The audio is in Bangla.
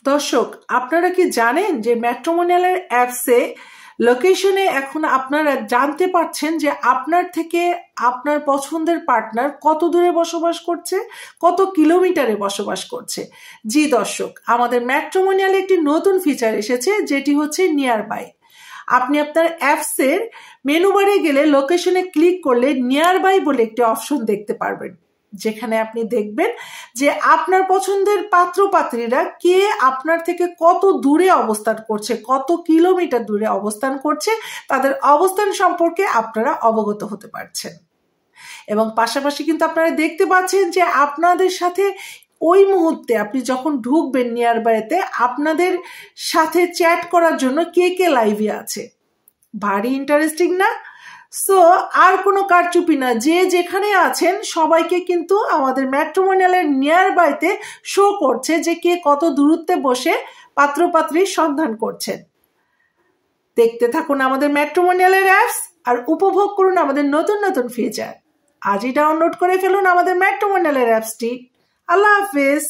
দর্শক, আপনারা কি জানেন যে ম্যাট্রিমোনিয়ালের অ্যাপসে লোকেশনে এখন আপনারা জানতে পারছেন যে আপনার থেকে আপনার পছন্দের পার্টনার কত দূরে বসবাস করছে, কত কিলোমিটারে বসবাস করছে। জি দর্শক, আমাদের ম্যাট্রিমোনিয়ালে একটি নতুন ফিচার এসেছে, যেটি হচ্ছে নিয়ার বাই। আপনি আপনার অ্যাপসের মেনু বারে গেলে লোকেশনে ক্লিক করলে নিয়ার বাই বলে একটি অপশন দেখতে পারবেন, যেখানে আপনি দেখবেন যে আপনার পছন্দের পাত্র পাত্রীরা কে আপনার থেকে কত দূরে অবস্থান করছে, কত কিলোমিটার দূরে অবস্থান করছে, তাদের অবস্থান সম্পর্কে আপনারা অবগত হতে পারছেন। এবং পাশাপাশি কিন্তু আপনারা দেখতে পাচ্ছেন যে আপনাদের সাথে ওই মুহূর্তে আপনি যখন ঢুকবেন নিয়ার বাইতে, আপনাদের সাথে চ্যাট করার জন্য কে কে লাইভে আছে। ভারী ইন্টারেস্টিং না? সো আর কোনো কারচুপি না, যে যেখানে আছেন সবাইকে কিন্তু আমাদের ম্যাট্রিমোনিয়ালের নিয়ার বাইতে শো করছে যে কে কত দূরত্বে বসে পাত্রপাত্রীর সন্ধান করছেন। দেখতে থাকুন আমাদের ম্যাট্রিমোনিয়ালের অ্যাপস আর উপভোগ করুন আমাদের নতুন নতুন ফিচার। আজই ডাউনলোড করে ফেলুন আমাদের ম্যাট্রিমোনিয়ালের অ্যাপসটি। আল্লাহ হাফেজ।